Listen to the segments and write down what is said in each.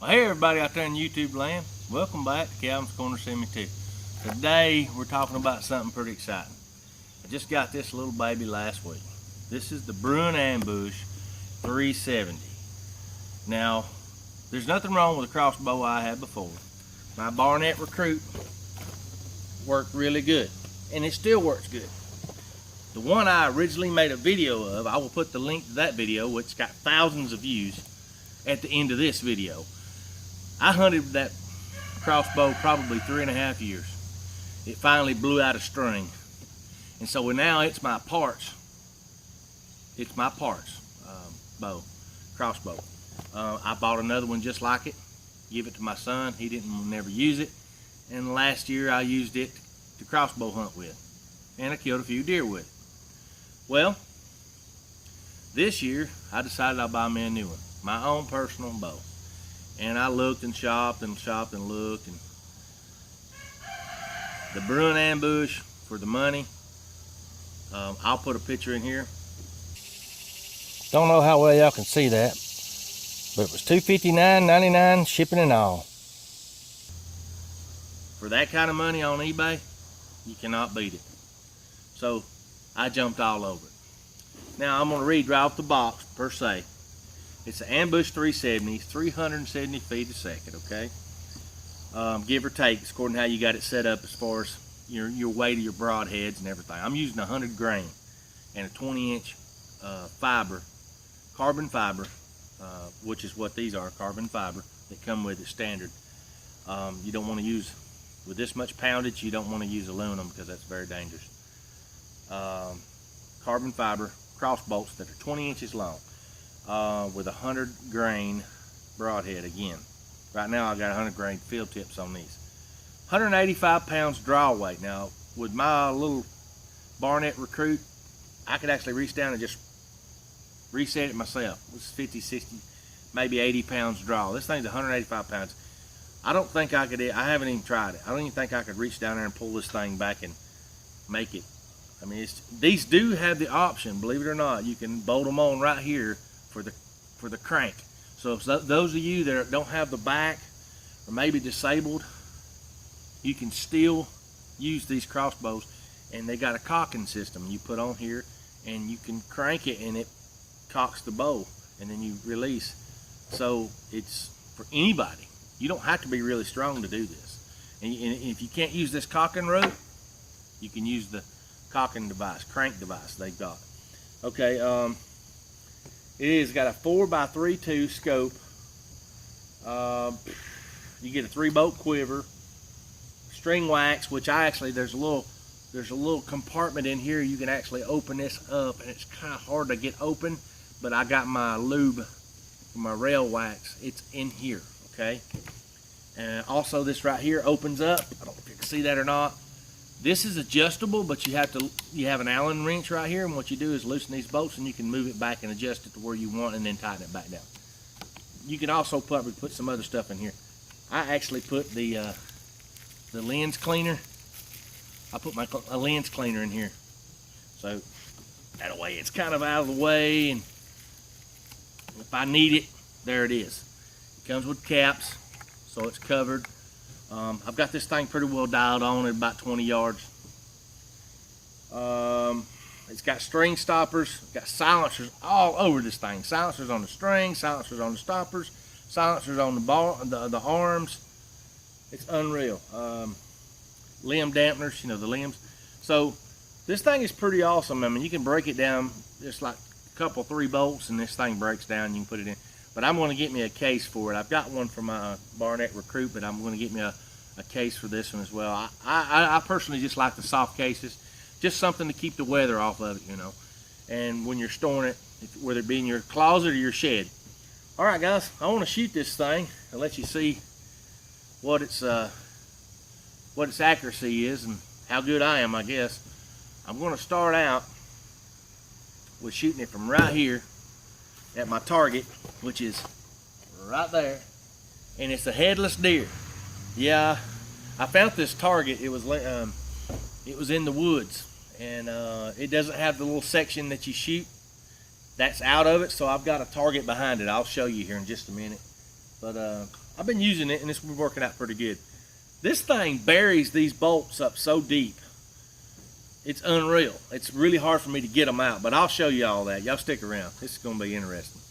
Well, hey everybody out there in YouTube land, welcome back to Calvin's Corner Semi 2. Today we're talking about something pretty exciting. I just got this little baby last week. This is the Bruin Ambush 370. Now, there's nothing wrong with the crossbow I had before. My Barnett Recruit worked really good, and it still works good. The one I originally made a video of, I will put the link to that video, which got thousands of views, at the end of this video. I hunted that crossbow probably 3.5 years. It finally blew out a string. And so now it's my parts. It's my parts crossbow. I bought another one just like it, give it to my son. He didn't never use it. And last year I used it to crossbow hunt with. And I killed a few deer with it. Well, this year I decided I'll buy me a new one. My own personal bow. And I looked and shopped and looked, and the Bruin Ambush for the money. I'll put a picture in here. Don't know how well y'all can see that, but it was $259.99 shipping and all. For that kind of money on eBay, you cannot beat it. So I jumped all over it. Now I'm going to read right off the box per se. It's an Ambush 370, 370 feet a second, okay? Give or take, according to how you got it set up as far as your weight of your broadheads and everything. I'm using 100 grain and a 20-inch carbon fiber, which is what these are, carbon fiber, that come with it standard. You don't want to use, with this much poundage, you don't want to use aluminum because that's very dangerous. Carbon fiber cross bolts that are 20 inches long. With 100 grain broadhead again. Right now I got 100 grain field tips on these. 185 pounds draw weight. Now with my little Barnett Recruit, I could actually reach down and just reset it myself. This is 50, 60, maybe 80 pounds draw. This thing's 185 pounds. I don't think I could, I haven't even tried it. I don't even think I could reach down there and pull this thing back and make it. I mean, these do have the option, believe it or not. You can bolt them on right here for the crank. So if those of you that don't have the back or maybe disabled, you can still use these crossbows, and they got a cocking system you put on here, and you can crank it and it cocks the bow, and then you release. So it's for anybody. You don't have to be really strong to do this. And if you can't use this cocking rope, you can use the cocking device, crank device they've got. Okay, it has got a 4x32 scope. You get a 3-bolt quiver, string wax, which there's a little compartment in here. You can actually open this up, and it's kind of hard to get open, but I got my lube, my rail wax. It's in here, okay? And also this right here opens up. I don't know if you can see that or not. This is adjustable, but you have an Allen wrench right here, and what you do is loosen these bolts, and you can move it back and adjust it to where you want, and then tighten it back down. You can also probably put some other stuff in here. I actually put the lens cleaner. I put a lens cleaner in here, so that way it's kind of out of the way, and if I need it, there it is. It comes with caps, so it's covered. I've got this thing pretty well dialed on at about 20 yards. It's got string stoppers, got silencers all over this thing. Silencers on the string, silencers on the stoppers, silencers on the arms. It's unreal. Limb dampeners, the limbs. So this thing is pretty awesome. I mean, you can break it down just like a couple, 3 bolts, and this thing breaks down. You can put it in. But I'm going to get me a case for it. I've got one for my Barnett Recruit, but I'm going to get me a case for this one as well. I personally just like the soft cases. Just something to keep the weather off of it, And when you're storing it, whether it be in your closet or your shed. All right, guys, I want to shoot this thing and let you see what its accuracy is and how good I am, I guess. I'm going to start out with shooting it from right here at my target, which is right there, and it's a headless deer. Yeah, I found this target. It was in the woods, and it doesn't have the little section that you shoot. That's out of it, so I've got a target behind it. I'll show you here in just a minute. But I've been using it and it's been working out pretty good. This thing buries these bolts up so deep. It's unreal. It's really hard for me to get them out, but I'll show you all that. Y'all stick around. This is going to be interesting.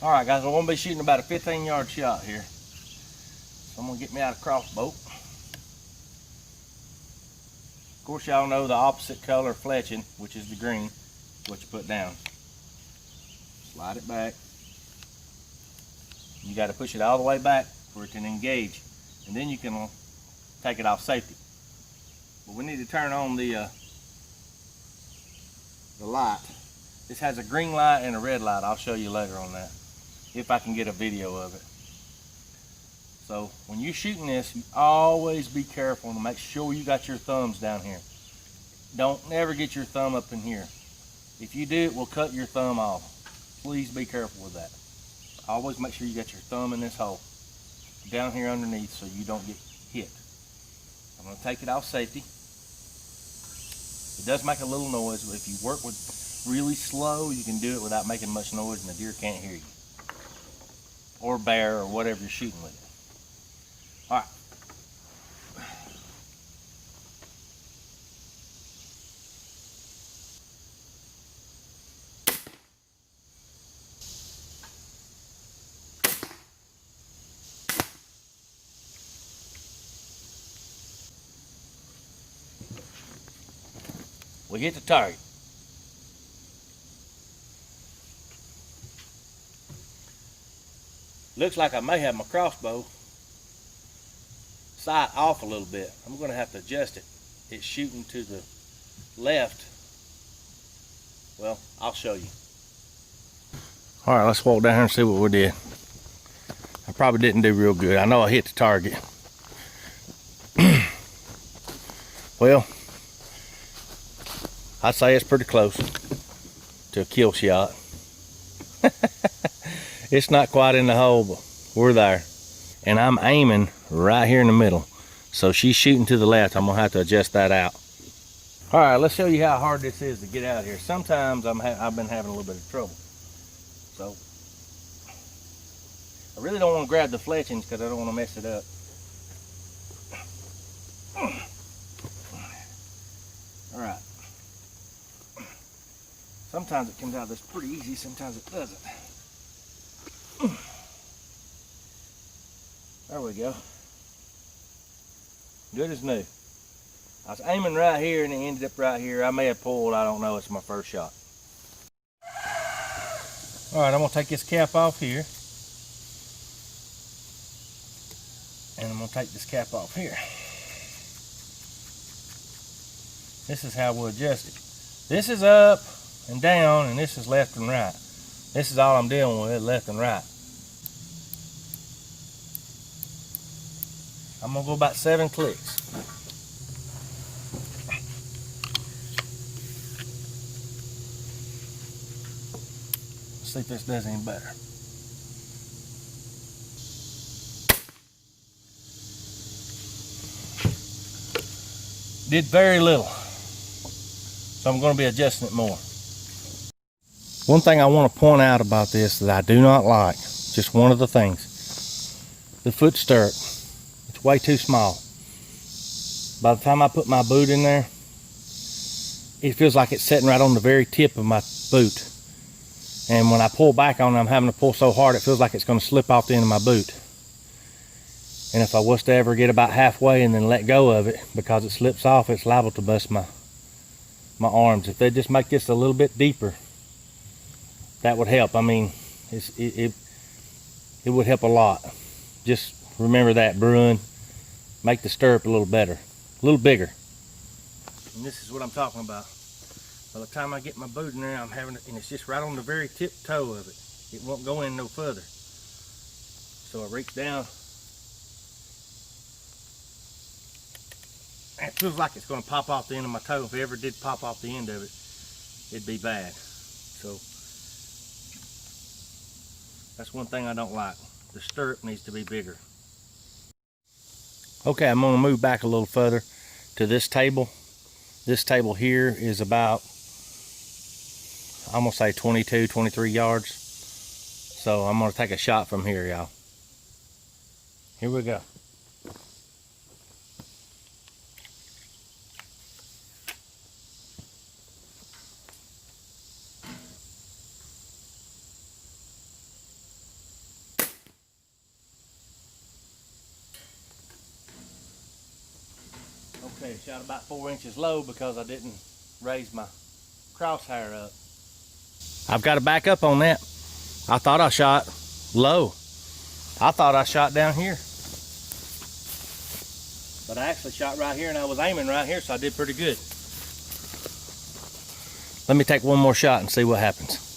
All right, guys, I'm going to be shooting about a 15-yard shot here. So I'm going to get me out a crossbow. Of course, y'all know the opposite color fletching, which is the green, is what you put down. Slide it back. You got to push it all the way back for it to engage, and then you can take it off safety. But we need to turn on the light. This has a green light and a red light. I'll show you later on that, if I can get a video of it. So when you're shooting this, you always be careful to make sure you got your thumbs down here. Don't never get your thumb up in here. If you do, it will cut your thumb off. Please be careful with that. Always make sure you got your thumb in this hole, down here underneath, so you don't get hit. I'm going to take it off safety. It does make a little noise, but if you work with really slow, you can do it without making much noise and the deer can't hear you. Or bear, or whatever you're shooting with it. Alright. We hit the target. Looks like I may have my crossbow sight off a little bit. I'm going to have to adjust it. It's shooting to the left. Well, I'll show you. All right, let's walk down here and see what we did. I probably didn't do real good. I know I hit the target. Well, I'd say it's pretty close to a kill shot. It's not quite in the hole, but we're there. And I'm aiming right here in the middle. So she's shooting to the left. I'm gonna have to adjust that out. All right, let's show you how hard this is to get out of here. Sometimes I've been having a little bit of trouble. So I really don't want to grab the fletchings because I don't want to mess it up. All right. Sometimes it comes out this pretty easy, sometimes it doesn't. There we go. Good as new. I was aiming right here and it ended up right here. I may have pulled, I don't know, it's my first shot. All right, I'm gonna take this cap off here. And I'm gonna take this cap off here. This is how we'll adjust it. This is up and down, and this is left and right. This is all I'm dealing with, left and right. I'm gonna go about 7 clicks. Let's see if this does any better. Did very little. So I'm going to be adjusting it more. One thing I want to point out about this that I do not like, just one of the things, the foot stirrup. It's way too small. By the time I put my boot in there, it feels like it's sitting right on the very tip of my boot. And when I pull back on it, I'm having to pull so hard it feels like it's going to slip off the end of my boot. And if I was to ever get about halfway and then let go of it, because it slips off, it's liable to bust my arms. If they just make this a little bit deeper, that would help. I mean, it would help a lot. Just remember that, Bruin. Make the stirrup a little better, a little bigger. And this is what I'm talking about. By the time I get my boot in there, I'm having it, and it's just right on the very tip toe of it. It won't go in no further. So I reach down. It feels like it's going to pop off the end of my toe. If it ever did pop off the end of it, it'd be bad. So that's one thing I don't like. The stirrup needs to be bigger. Okay, I'm going to move back a little further to this table. This table here is about, I'm going to say 22, 23 yards. So I'm gonna take a shot from here, y'all. Here we go. Okay, shot about 4 inches low because I didn't raise my crosshair up. I've got to back up on that. I thought I shot low. I thought I shot down here. But I actually shot right here and I was aiming right here, so I did pretty good. Let me take one more shot and see what happens.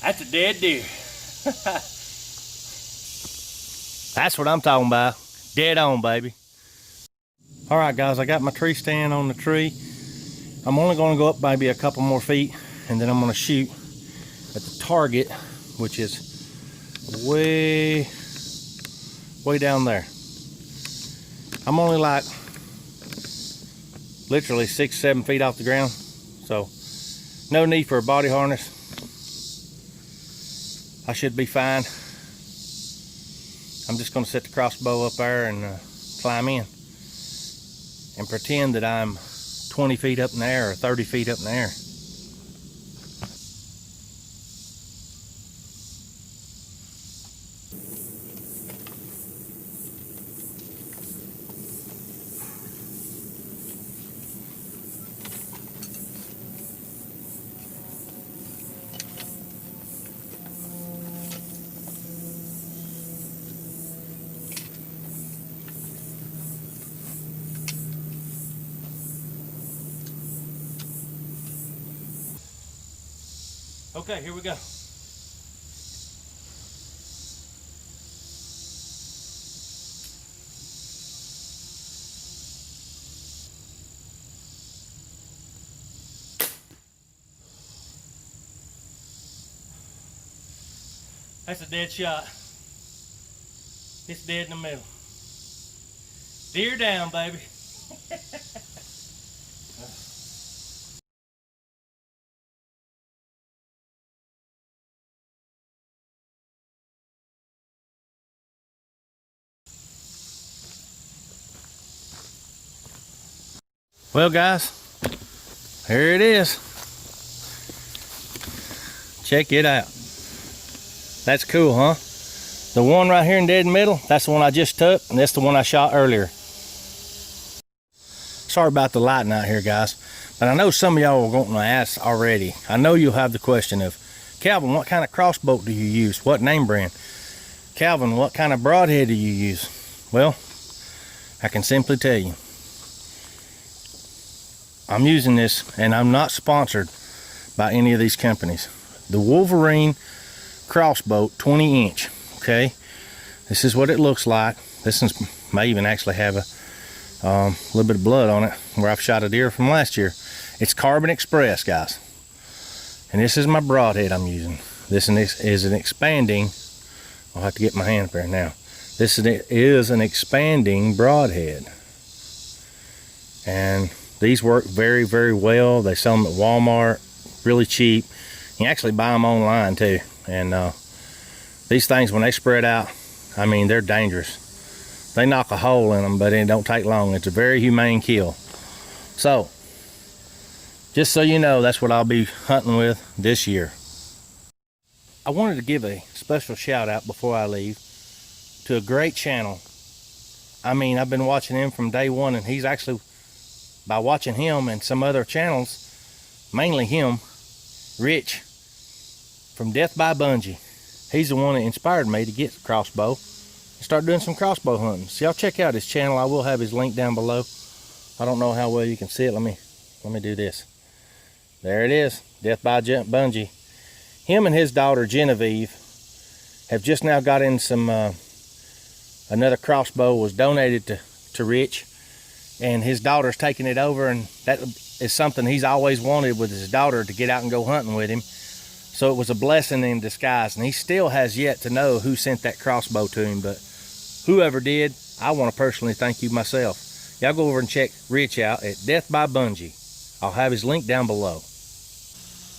That's a dead deer. That's what I'm talking about. Dead on, baby. All right, guys, I got my tree stand on the tree. I'm only gonna go up maybe a couple more feet, and then I'm gonna shoot at the target, which is way down there. I'm only like literally 6-7 feet off the ground, so no need for a body harness. I should be fine. I'm just gonna set the crossbow up there and climb in and pretend that I'm 20 feet up in the air or 30 feet up in the air. Okay, here we go. That's a dead shot. It's dead in the middle. Deer down, baby. Well, guys, here it is. Check it out. That's cool, huh? The one right here in dead middle, that's the one I just took, and that's the one I shot earlier. Sorry about the lighting out here, guys, but I know some of y'all are going to ask already. I know you'll have the question of, Calvin, what kind of crossbow do you use? What name brand? Calvin, what kind of broadhead do you use? Well, I can simply tell you. I'm using this, and I'm not sponsored by any of these companies. The Wolverine Crossbow 20 inch, okay? This is what it looks like. This is, may even actually have a little bit of blood on it where I've shot a deer from last year. It's Carbon Express, guys. And this is my broadhead I'm using. This is an expanding, I'll have to get my hand up there now. This is an expanding broadhead. And these work very, very well. They sell them at Walmart, really cheap. You can actually buy them online too. And these things, when they spread out, I mean, they're dangerous. They knock a hole in them, but it don't take long. It's a very humane kill. So, just so you know, that's what I'll be hunting with this year. I wanted to give a special shout out before I leave to a great channel. I mean, I've been watching him from day one, and he's actually, by watching him and some other channels, mainly him, Rich from Death by Bungee. He's the one that inspired me to get the crossbow and start doing some crossbow hunting. So y'all check out his channel. I will have his link down below. I don't know how well you can see it. Let me do this. There it is, Death by Bungee. Him and his daughter Genevieve have just now got in some, another crossbow was donated to Rich, and his daughter's taking it over, and that is something he's always wanted with his daughter, to get out and go hunting with him. So it was a blessing in disguise, and he still has yet to know who sent that crossbow to him, but whoever did, I want to personally thank you myself. Y'all go over and check Rich out at Death by Bungee. I'll have his link down below.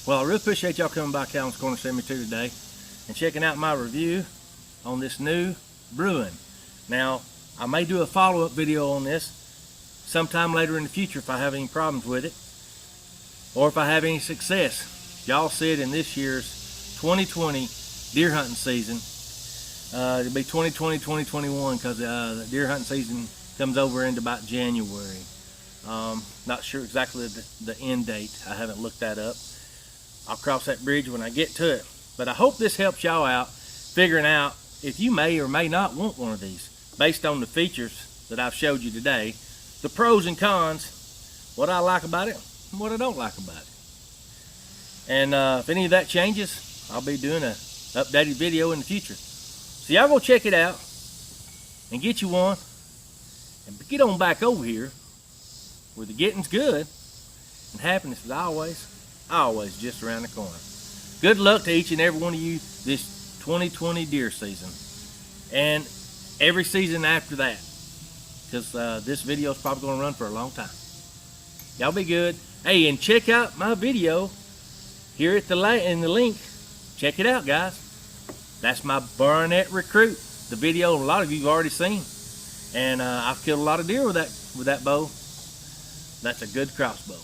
Well, I really appreciate y'all coming by Calvin's Corner 72 today and checking out my review on this new Bruin. Now, I may do a follow-up video on this sometime later in the future if I have any problems with it, or if I have any success. Y'all said in this year's 2020 deer hunting season, it'll be 2020-2021, because the deer hunting season comes over into about January. Not sure exactly the end date. I haven't looked that up. I'll cross that bridge when I get to it. But I hope this helps y'all out figuring out if you may or may not want one of these, based on the features that I've showed you today, the pros and cons, what I like about it, and what I don't like about it. And if any of that changes, I'll be doing an updated video in the future. So y'all go check it out and get you one, and get on back over here where the getting's good and happiness is always just around the corner. Good luck to each and every one of you this 2020 deer season, and every season after that, because this video is probably going to run for a long time. Y'all be good. Hey, and check out my video here at in the link. Check it out, guys. That's my Barnett Recruit. The video a lot of you have already seen, and I've killed a lot of deer with that bow. That's a good crossbow.